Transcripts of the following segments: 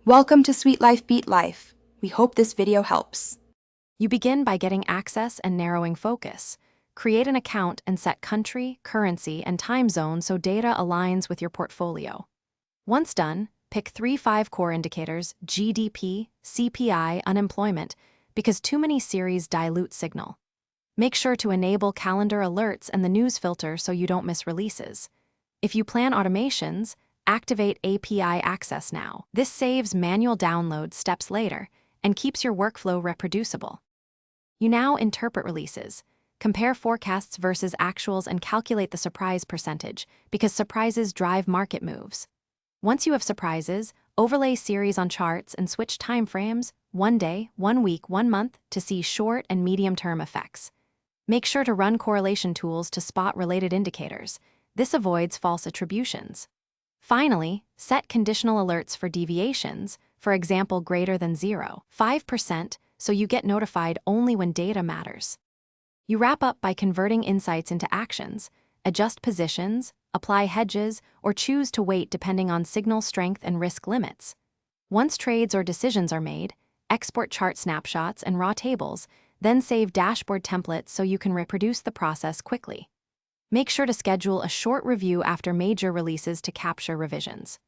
Welcome to Sweet Life Beat Life. We hope this video helps. You begin by getting access and narrowing focus. Create an account and set country, currency, and time zone so data aligns with your portfolio. Once done, pick 3-5 core indicators: GDP, CPI, unemployment, because too many series dilute signal. Make sure to enable calendar alerts and the news filter so you don't miss releases. If you plan automations, activate API access now. This saves manual download steps later and keeps your workflow reproducible. You now interpret releases. Compare forecasts versus actuals and calculate the surprise percentage, because surprises drive market moves. Once you have surprises, overlay series on charts and switch timeframes, 1 day, 1 week, 1 month, to see short and medium-term effects. Make sure to run correlation tools to spot related indicators. This avoids false attributions. Finally, set conditional alerts for deviations, for example greater than 0.5%, so you get notified only when data matters. You wrap up by converting insights into actions, adjust positions, apply hedges, or choose to wait depending on signal strength and risk limits. Once trades or decisions are made, export chart snapshots and raw tables, then save dashboard templates so you can reproduce the process quickly. Make sure to schedule a short review after major releases to capture revisions.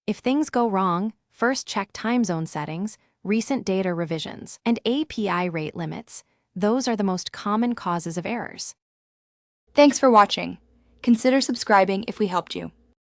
If things go wrong, first check time zone settings, recent data revisions, and API rate limits. Those are the most common causes of errors. Thanks for watching. Consider subscribing if we helped you.